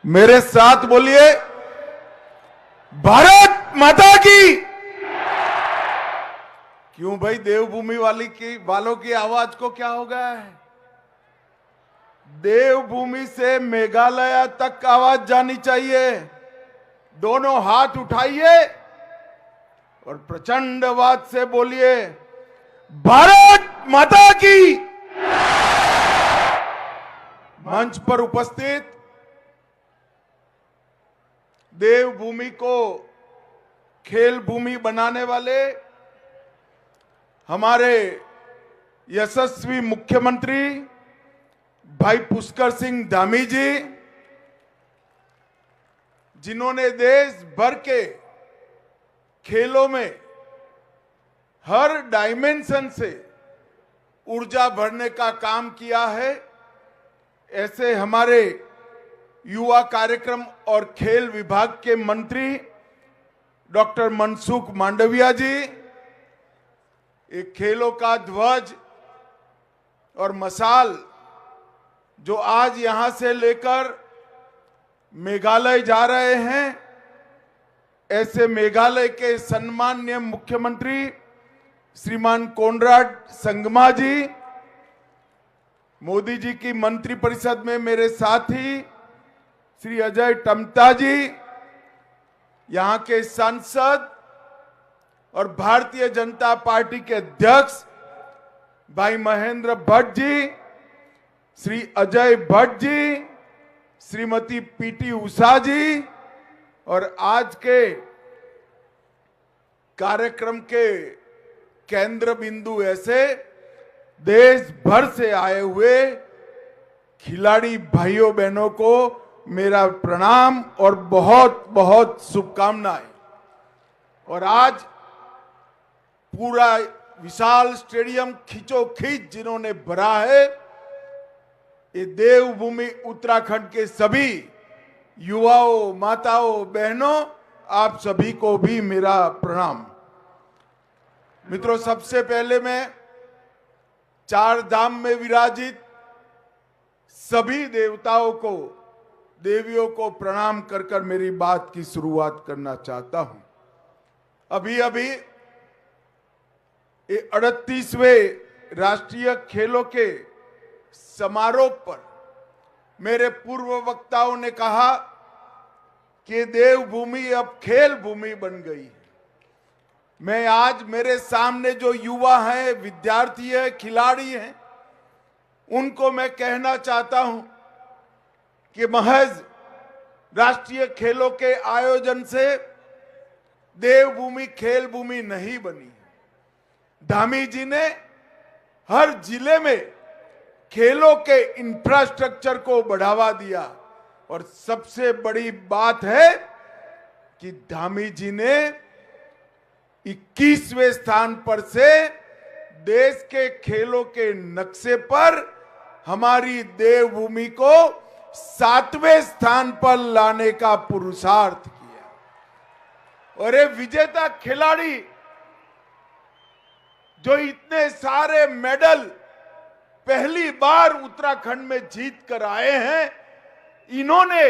मेरे साथ बोलिए, भारत माता की। क्यों भाई, देवभूमि वालों की आवाज को क्या हो गया है? देवभूमि से मेघालय तक आवाज जानी चाहिए। दोनों हाथ उठाइए और प्रचंड आवाज से बोलिए, भारत माता की। मंच पर उपस्थित देवभूमि को खेल भूमि बनाने वाले हमारे यशस्वी मुख्यमंत्री भाई पुष्कर सिंह धामी जी, जिन्होंने देश भर के खेलों में हर डायमेंशन से ऊर्जा भरने का काम किया है, ऐसे हमारे युवा कार्यक्रम और खेल विभाग के मंत्री डॉक्टर मनसुख मांडविया जी, एक खेलों का ध्वज और मशाल जो आज यहां से लेकर मेघालय जा रहे हैं, ऐसे मेघालय के सम्माननीय मुख्यमंत्री श्रीमान कोनराड संगमा जी, मोदी जी की मंत्रिपरिषद में मेरे साथी श्री अजय टम्टा जी, यहां के सांसद और भारतीय जनता पार्टी के अध्यक्ष भाई महेंद्र भट्ट जी, श्री अजय भट्ट जी, श्रीमती पीटी उषा जी, और आज के कार्यक्रम के केंद्र बिंदु ऐसे देश भर से आए हुए खिलाड़ी भाइयों बहनों को मेरा प्रणाम और बहुत बहुत शुभकामनाएं। और आज पूरा विशाल स्टेडियम खींचोखींच जिन्होंने भरा है, ये देवभूमि उत्तराखंड के सभी युवाओं, माताओं, बहनों, आप सभी को भी मेरा प्रणाम। मित्रों, सबसे पहले मैं चार धाम में विराजित सभी देवताओं को, देवियों को प्रणाम कर कर मेरी बात की शुरुआत करना चाहता हूं। अभी अभी 38वें राष्ट्रीय खेलों के समारोह पर मेरे पूर्व वक्ताओं ने कहा कि देवभूमि अब खेल भूमि बन गई है। मैं आज मेरे सामने जो युवा हैं, विद्यार्थी हैं, खिलाड़ी हैं, उनको मैं कहना चाहता हूं कि महज राष्ट्रीय खेलों के आयोजन से देवभूमि खेल भूमि नहीं बनी। धामी जी ने हर जिले में खेलों के इंफ्रास्ट्रक्चर को बढ़ावा दिया, और सबसे बड़ी बात है कि धामी जी ने 21वें स्थान पर से देश के खेलों के नक्शे पर हमारी देवभूमि को 7वें स्थान पर लाने का पुरुषार्थ किया। और ये विजेता खिलाड़ी जो इतने सारे मेडल पहली बार उत्तराखंड में जीत कर आए हैं, इन्होंने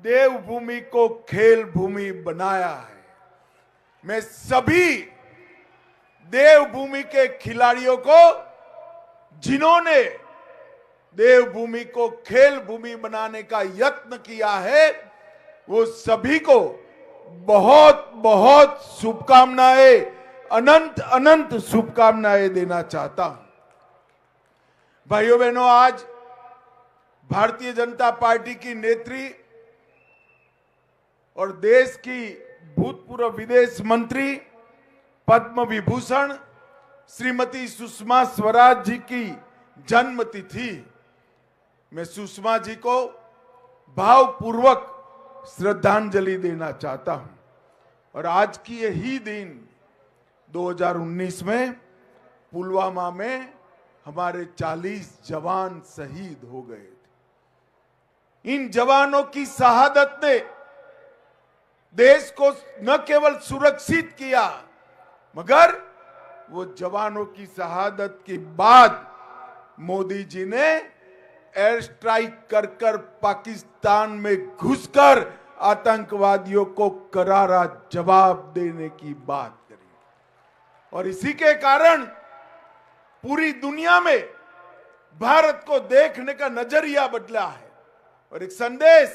देवभूमि को खेल भूमि बनाया है। मैं सभी देवभूमि के खिलाड़ियों को, जिन्होंने देवभूमि को खेल भूमि बनाने का यत्न किया है, वो सभी को बहुत बहुत शुभकामनाएं, अनंत अनंत शुभकामनाएं देना चाहता हूं। भाइयों बहनों, आज भारतीय जनता पार्टी की नेत्री और देश की भूतपूर्व विदेश मंत्री, पद्म विभूषण श्रीमती सुषमा स्वराज जी की जन्मतिथि। मैं सुषमा जी को भावपूर्वक श्रद्धांजलि देना चाहता हूं। और आज की यही दिन 2019 में पुलवामा में हमारे 40 जवान शहीद हो गए थे। इन जवानों की शहादत ने देश को न केवल सुरक्षित किया, मगर वो जवानों की शहादत के बाद मोदी जी ने एयर स्ट्राइक कर कर पाकिस्तान में घुसकर आतंकवादियों को करारा जवाब देने की बात करी। और इसी के कारण पूरी दुनिया में भारत को देखने का नजरिया बदला है और एक संदेश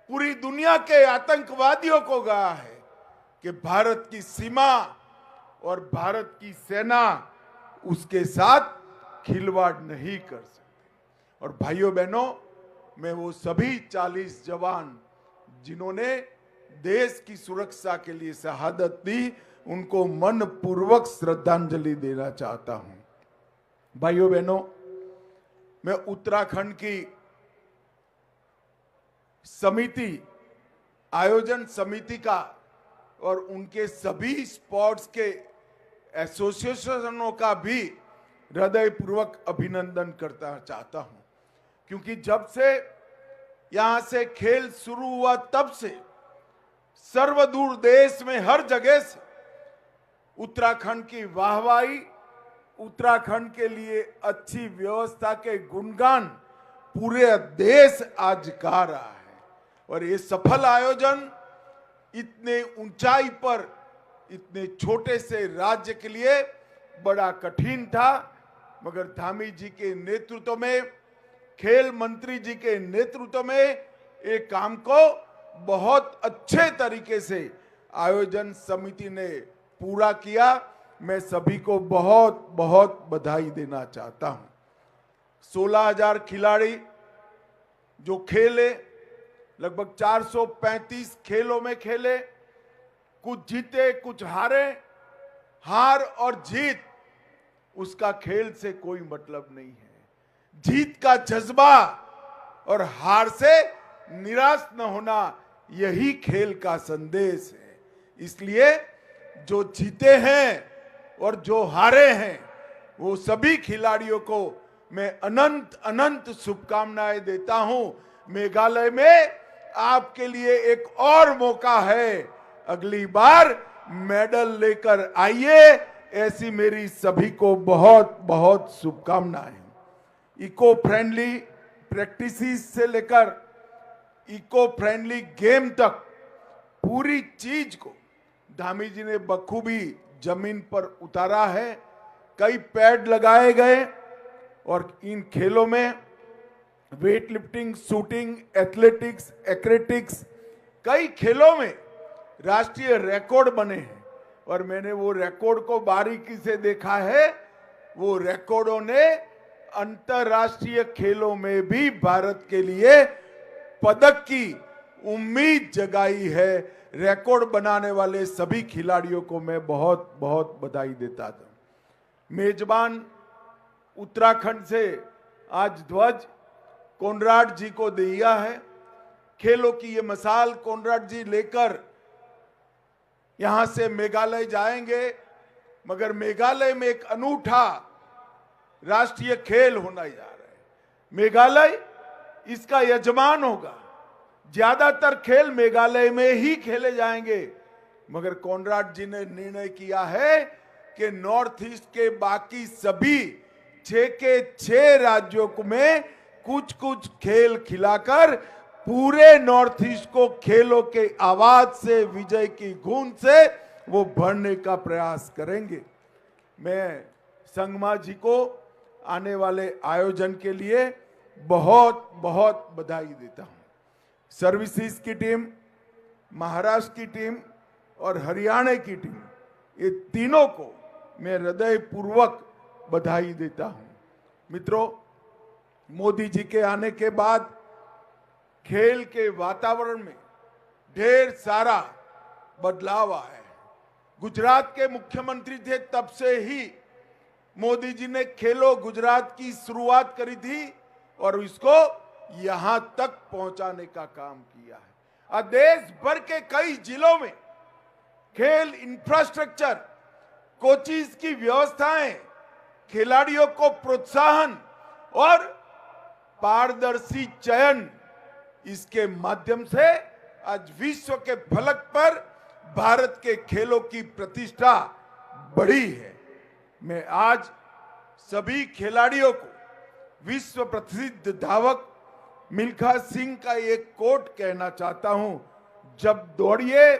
पूरी दुनिया के आतंकवादियों को गया है कि भारत की सीमा और भारत की सेना उसके साथ खिलवाड़ नहीं कर सकती। और भाइयों बहनों, मैं वो सभी 40 जवान जिन्होंने देश की सुरक्षा के लिए शहादत दी, उनको मनपूर्वक श्रद्धांजलि देना चाहता हूं। भाइयों बहनों, मैं उत्तराखंड की समिति, आयोजन समिति का और उनके सभी स्पोर्ट्स के एसोसिएशनों का भी हृदयपूर्वक अभिनंदन करना चाहता हूं, क्योंकि जब से यहां से खेल शुरू हुआ तब से सर्वदूर देश में हर जगह से उत्तराखंड की वाहवाही, उत्तराखंड के लिए अच्छी व्यवस्था के गुणगान पूरे देश आज गा रहा है। और ये सफल आयोजन इतने ऊंचाई पर, इतने छोटे से राज्य के लिए बड़ा कठिन था, मगर धामी जी के नेतृत्व में, खेल मंत्री जी के नेतृत्व में एक काम को बहुत अच्छे तरीके से आयोजन समिति ने पूरा किया। मैं सभी को बहुत बहुत बधाई देना चाहता हूं। 16,000 खिलाड़ी जो खेले, लगभग 435 खेलों में खेले, कुछ जीते कुछ हारे। हार और जीत उसका खेल से कोई मतलब नहीं है। जीत का जज्बा और हार से निराश न होना, यही खेल का संदेश है। इसलिए जो जीते हैं और जो हारे हैं, वो सभी खिलाड़ियों को मैं अनंत अनंत शुभकामनाएं देता हूं। मेघालय में आपके लिए एक और मौका है, अगली बार मेडल लेकर आइए, ऐसी मेरी सभी को बहुत बहुत शुभकामनाएं। इको फ्रेंडली प्रैक्टिसेस से लेकर इको फ्रेंडली गेम तक पूरी चीज को धामी जी ने बखूबी जमीन पर उतारा है। कई पैड लगाए गए और इन खेलों में वेट लिफ्टिंग, शूटिंग, एथलेटिक्स, एक्रेटिक्स, कई खेलों में राष्ट्रीय रिकॉर्ड बने हैं। और मैंने वो रिकॉर्ड को बारीकी से देखा है। वो रिकॉर्डों ने अंतर्राष्ट्रीय खेलों में भी भारत के लिए पदक की उम्मीद जगाई है। रिकॉर्ड बनाने वाले सभी खिलाड़ियों को मैं बहुत बहुत बधाई देता था। मेजबान उत्तराखंड से आज ध्वज कोनराड जी को दिया है। खेलों की ये मिसाल कोनराड जी लेकर यहां से मेघालय जाएंगे, मगर मेघालय में एक अनूठा राष्ट्रीय खेल होना जा रहा है। मेघालय इसका यजमान होगा। ज्यादातर खेल मेघालय में ही खेले जाएंगे, मगर कोनराड जी ने निर्णय किया है कि नॉर्थ ईस्ट के बाकी सभी 6 के 6 राज्यों में कुछ कुछ खेल खिलाकर पूरे नॉर्थ ईस्ट को खेलों के आवाज से, विजय की गूंज से वो भरने का प्रयास करेंगे। मैं संगमा जी को आने वाले आयोजन के लिए बहुत बहुत बधाई देता हूं। सर्विसेज की टीम, महाराष्ट्र की टीम और हरियाणा की टीम, ये तीनों को मैं हृदयपूर्वक बधाई देता हूं। मित्रों, मोदी जी के आने के बाद खेल के वातावरण में ढेर सारा बदलाव आया है। गुजरात के मुख्यमंत्री थे तब से ही मोदी जी ने खेलो गुजरात की शुरुआत करी थी और इसको यहां तक पहुंचाने का काम किया है। देश भर के कई जिलों में खेल इंफ्रास्ट्रक्चर, कोचिज की व्यवस्थाएं, खिलाड़ियों को प्रोत्साहन और पारदर्शी चयन, इसके माध्यम से आज विश्व के फलक पर भारत के खेलों की प्रतिष्ठा बढ़ी है। मैं आज सभी खिलाड़ियों को विश्व प्रसिद्ध धावक मिल्खा सिंह का एक कोट कहना चाहता हूं, जब दौड़िए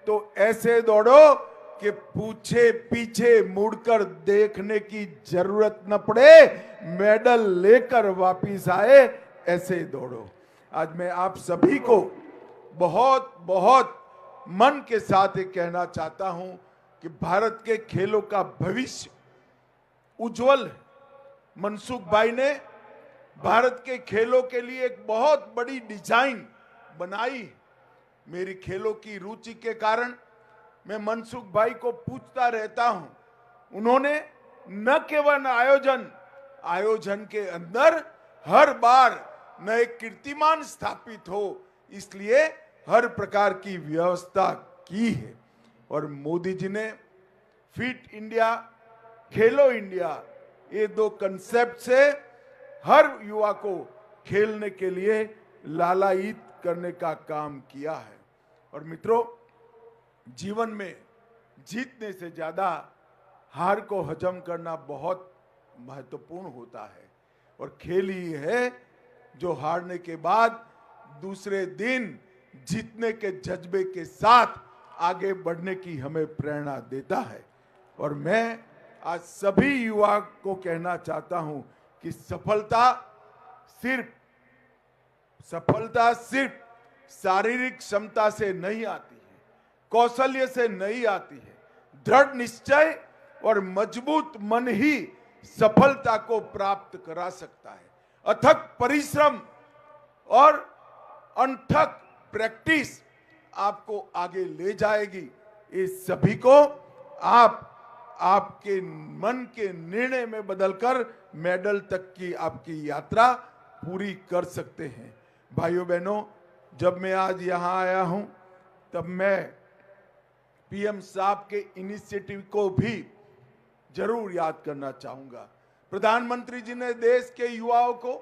तो ऐसे दौड़ो कि पूछे पीछे मुड़कर देखने की जरूरत न पड़े, मेडल लेकर वापिस आए, ऐसे दौड़ो। आज मैं आप सभी को बहुत बहुत मन के साथ ये कहना चाहता हूं कि भारत के खेलों का भविष्य उज्जवल है। मनसुख भाई ने भारत के खेलों के लिए एक बहुत बड़ी डिजाइन बनाई। मेरी खेलों की रुचि के कारण मैं मनसुख भाई को पूछता रहता हूं। उन्होंने न केवल आयोजन के अंदर हर बार नए कीर्तिमान स्थापित हो, इसलिए हर प्रकार की व्यवस्था की है। और मोदी जी ने फिट इंडिया, खेलो इंडिया, ये दो कंसेप्ट से हर युवा को खेलने के लिए लालायित करने का काम किया है। और मित्रों, जीवन में जीतने से ज्यादा हार को हजम करना बहुत महत्वपूर्ण होता है। और खेल ही है जो हारने के बाद दूसरे दिन जीतने के जज्बे के साथ आगे बढ़ने की हमें प्रेरणा देता है। और मैं आज सभी युवा को कहना चाहता हूं कि सफलता सिर्फ शारीरिक क्षमता से नहीं आती है, कौशल्य से नहीं आती है। दृढ़ निश्चय और मजबूत मन ही सफलता को प्राप्त करा सकता है। अथक परिश्रम और अनथक प्रैक्टिस आपको आगे ले जाएगी। इस सभी को आपके मन के निर्णय में बदलकर मेडल तक की आपकी यात्रा पूरी कर सकते हैं। भाइयों बहनों, जब मैं आज यहां आया हूं तब मैं पीएम साहब के इनिशिएटिव को भी जरूर याद करना चाहूंगा। प्रधानमंत्री जी ने देश के युवाओं को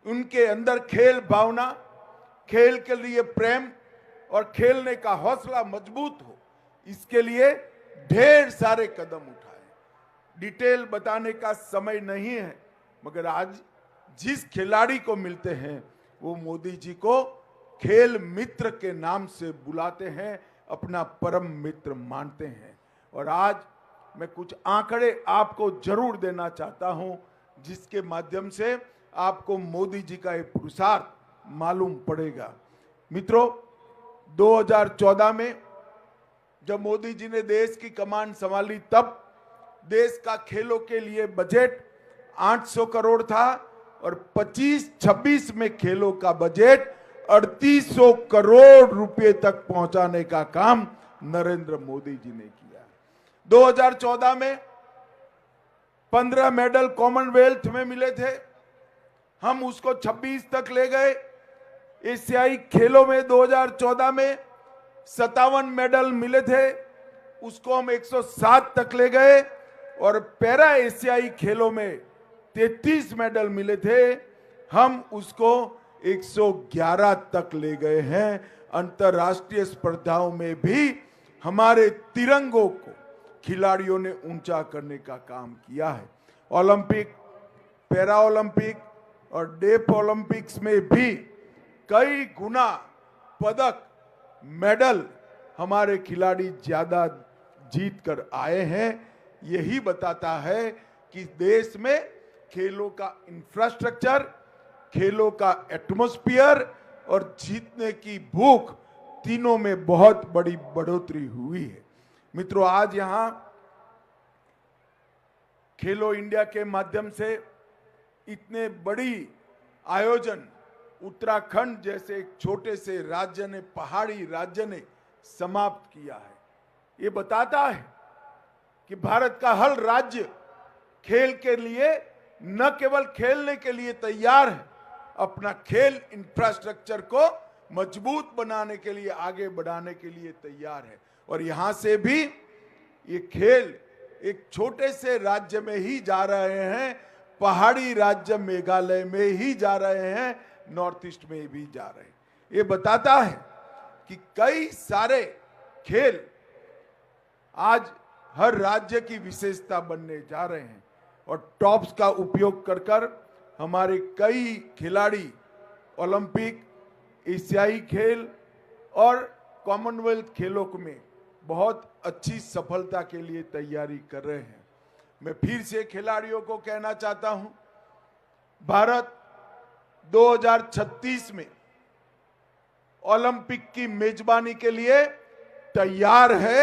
उनके अंदर खेल भावना, खेल के लिए प्रेम और खेलने का हौसला मजबूत हो, इसके लिए ढेर सारे कदम उठाए। डिटेल बताने का समय नहीं है, मगर आज जिस खिलाड़ी को मिलते हैं वो मोदी जी को खेल मित्र के नाम से बुलाते हैं, अपना परम मित्र मानते हैं। और आज मैं कुछ आंकड़े आपको जरूर देना चाहता हूं, जिसके माध्यम से आपको मोदी जी का एक पुरुषार्थ मालूम पड़ेगा। मित्रों, 2014 में जब मोदी जी ने देश की कमान संभाली, तब देश का खेलों के लिए बजट 800 करोड़ था और 25-26 में खेलों का बजट 3800 करोड़ रुपए तक पहुंचाने का काम नरेंद्र मोदी जी ने किया। 2014 में 15 मेडल कॉमनवेल्थ में मिले थे, हम उसको 26 तक ले गए। एशियाई खेलों में 2014 में 57 मेडल मिले थे, उसको हम 107 तक ले गए। और पैरा एशियाई खेलों में 33 मेडल मिले थे, हम उसको 111 तक ले गए हैं। अंतर्राष्ट्रीय स्पर्धाओं में भी हमारे तिरंगों को खिलाड़ियों ने ऊंचा करने का काम किया है। ओलंपिक, पैरा ओलंपिक और डेफ ओलंपिक्स में भी कई गुना पदक, मेडल हमारे खिलाड़ी ज्यादा जीत कर आए हैं। यही बताता है कि देश में खेलों का इंफ्रास्ट्रक्चर, खेलों का एटमॉस्फेयर और जीतने की भूख, तीनों में बहुत बड़ी बढ़ोतरी हुई है। मित्रों, आज यहां खेलो इंडिया के माध्यम से इतने बड़ी आयोजन उत्तराखंड जैसे एक छोटे से राज्य ने, पहाड़ी राज्य ने समाप्त किया है। ये बताता है कि भारत का हर राज्य खेल के लिए न केवल खेलने के लिए तैयार है, अपना खेल इंफ्रास्ट्रक्चर को मजबूत बनाने के लिए, आगे बढ़ाने के लिए तैयार है। और यहां से भी ये खेल एक छोटे से राज्य में ही जा रहे हैं, पहाड़ी राज्य मेघालय में ही जा रहे हैं, नॉर्थ ईस्ट में भी जा रहे हैं। ये बताता है कि कई सारे खेल आज हर राज्य की विशेषता बनने जा रहे हैं। और टॉप्स का उपयोग कर हमारे कई खिलाड़ी ओलंपिक, एशियाई खेल और कॉमनवेल्थ खेलों में बहुत अच्छी सफलता के लिए तैयारी कर रहे हैं। मैं फिर से खिलाड़ियों को कहना चाहता हूं, भारत 2036 में ओलंपिक की मेजबानी के लिए तैयार है।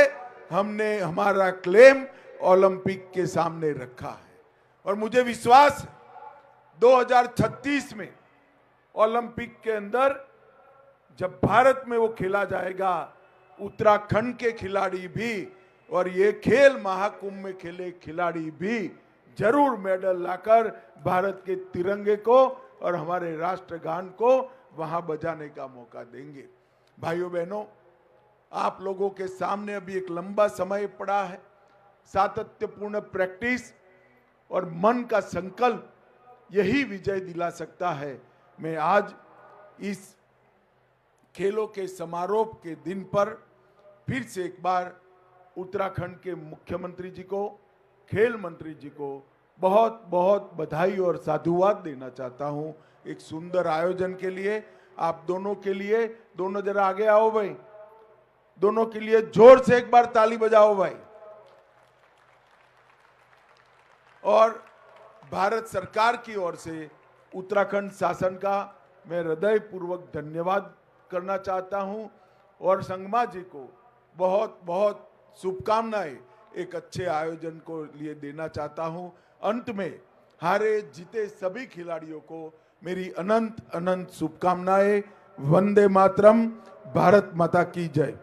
हमने हमारा क्लेम ओलंपिक के सामने रखा है और मुझे विश्वास है 2036 में ओलंपिक के अंदर जब भारत में वो खेला जाएगा, उत्तराखंड के खिलाड़ी भी और ये खेल महाकुंभ में खेले खिलाड़ी भी जरूर मेडल लाकर भारत के तिरंगे को और हमारे राष्ट्रगान को वहां बजाने का मौका देंगे। भाइयों बहनों, आप लोगों के सामने अभी एक लंबा समय पड़ा है। सातत्यपूर्ण प्रैक्टिस और मन का संकल्प यही विजय दिला सकता है। मैं आज इस खेलों के समारोह के दिन पर फिर से एक बार उत्तराखंड के मुख्यमंत्री जी को, खेल मंत्री जी को बहुत बहुत बधाई और साधुवाद देना चाहता हूं एक सुंदर आयोजन के लिए। आप दोनों के लिए, दोनों जरा आगे आओ भाई, दोनों के लिए जोर से एक बार ताली बजाओ भाई। और भारत सरकार की ओर से उत्तराखंड शासन का मैं हृदयपूर्वक धन्यवाद करना चाहता हूं और संगमा जी को बहुत बहुत शुभकामनाएं एक अच्छे आयोजन को लिए देना चाहता हूं। अंत में हारे जीते सभी खिलाड़ियों को मेरी अनंत अनंत शुभकामनाएं। वंदे मातरम। भारत माता की जय।